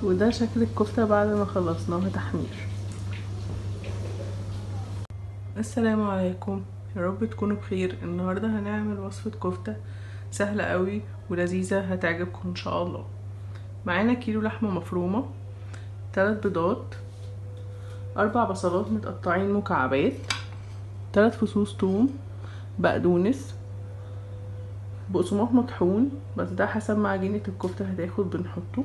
وده شكل الكفتة بعد ما خلصناها تحمير. السلام عليكم، يا رب تكونوا بخير. النهاردة هنعمل وصفة كفتة سهلة قوي ولذيذة هتعجبكم ان شاء الله. معانا كيلو لحمة مفرومة، 3 بيضات، 4 بصلات متقطعين مكعبات، 3 فصوص توم، بقدونس، بقسماط مطحون بس ده حسب ما عجينة الكفتة هتاخد بنحطه،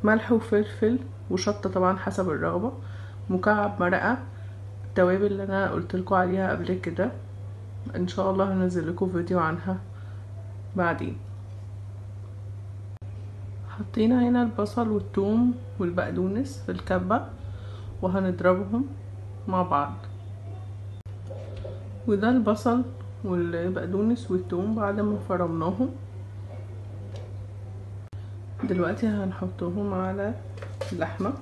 ملح وفلفل وشطة طبعا حسب الرغبة، مكعب مرقة، التوابل اللي انا قلتلكوا عليها قبل كده ان شاء الله هنزل لكم فيديو عنها بعدين. حطينا هنا البصل والثوم والبقدونس في الكبة وهنضربهم مع بعض. وده البصل والبقدونس والثوم بعد ما فرمناهم. دلوقتي هنحطهم على اللحمة.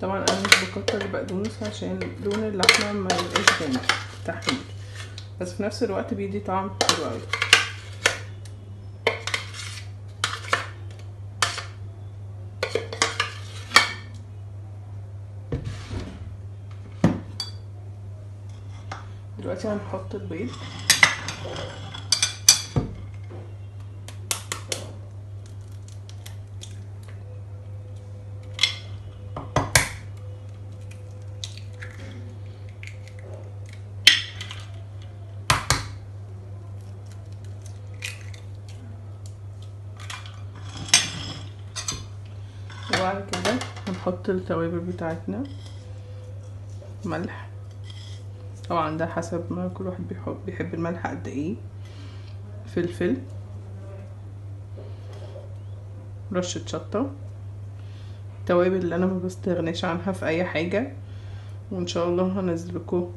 طبعا انا مش بكتر البقدونس عشان لون اللحمة ما يبقاش غامق تحمير، بس في نفس الوقت بيدي طعم حلو اوي. دلوقتي هنحط البيض. وبعد كده هنحط التوابل بتاعتنا، ملح طبعا ده حسب ما كل واحد بيحب الملح قد ايه، فلفل، رشة شطة، التوابل اللي انا ما بستغناش عنها في اي حاجة، وان شاء الله هنزل لكم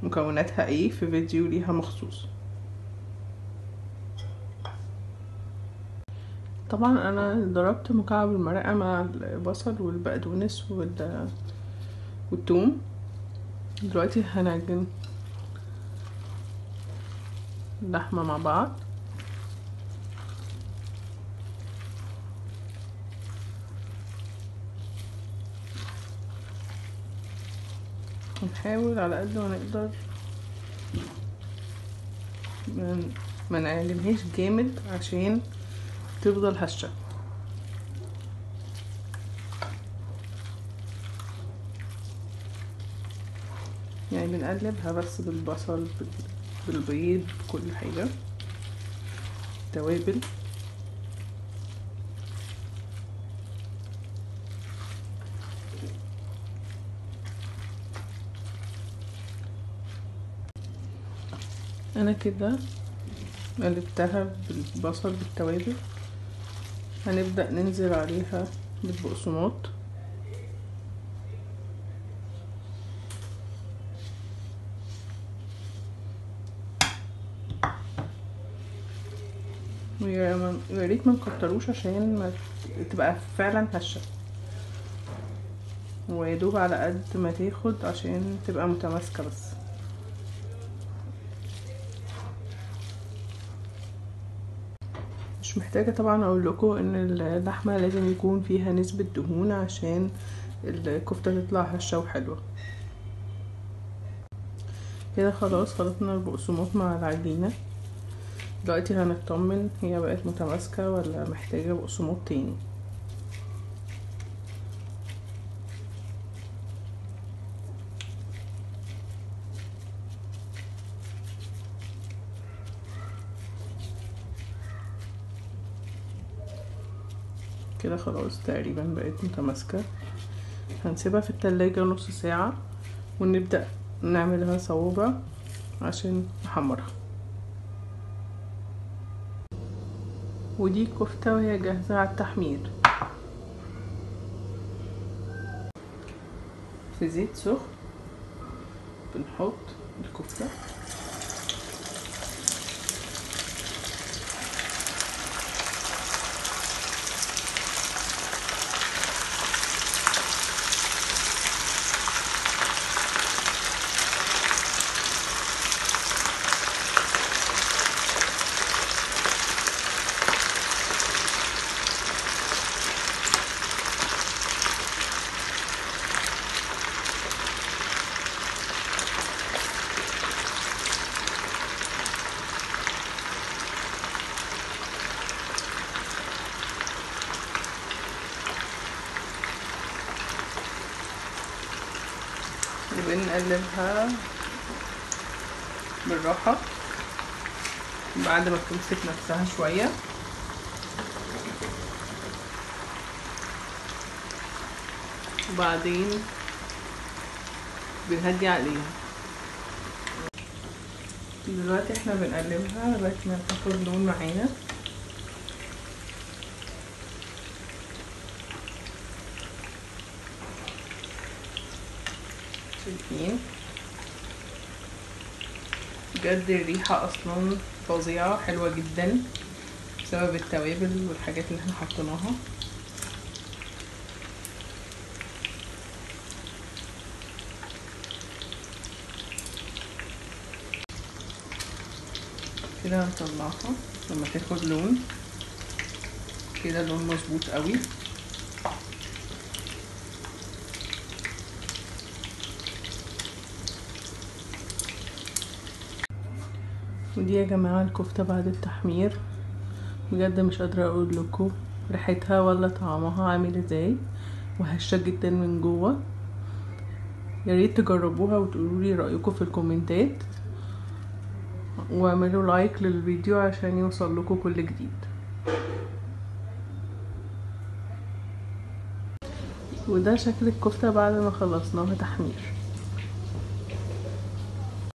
مكوناتها ايه في فيديو ليها مخصوص. طبعا انا ضربت مكعب المرقة مع البصل والبقدونس والثوم. دلوقتي هنعجن اللحمة مع بعض. ونحاول على قد ما نقدر ما نعجنهاش جامد عشان تفضل هشة. يعني بنقلبها بس بالبصل بالبيض بكل حاجة، توابل. انا كده قلبتها بالبصل بالتوابل. هنبدأ ننزل عليها بالبقسماط، ويا ريت ما نكتروش عشان ما تبقى فعلا هشة، ويدوب على قد ما تاخد عشان تبقى متماسكة بس. مش محتاجة طبعا اقول لكم ان اللحمة لازم يكون فيها نسبة دهون عشان الكفتة تطلع هشة وحلوة. كده خلاص خلطنا البقسماط مع العجينة. دلوقتي هنطمن هي بقت متماسكة ولا محتاجة بقسماط تاني. كده خلاص تقريبا بقت متماسكة. هنسيبها في التلاجة نص ساعة ونبدأ نعملها صوابع عشان نحمرها. ودي الكفتة وهي جاهزة على التحمير. في زيت سخن بنحط الكفتة، بنقلبها بالراحة بعد ما بتمسك نفسها شوية، وبعدين بنهدي عليها. دلوقتي احنا بنقلبها لغاية ما تاخد لون معانا. شايفين بجد الريحة اصلا فظيعة حلوة جدا بسبب التوابل والحاجات اللي احنا حطيناها. كده هنطلعها لما تاخد لون كده، لون مظبوط قوي. ودي يا جماعة الكفتة بعد التحمير، بجد مش قادرة اقول لكم ريحتها ولا طعمها عامل ازاي، وهشة جدا من جوه. يا ريت تجربوها وتقولوا لي رايكم في الكومنتات، واعملوا لايك للفيديو عشان يوصل لكم كل جديد. وده شكل الكفتة بعد ما خلصناها تحمير.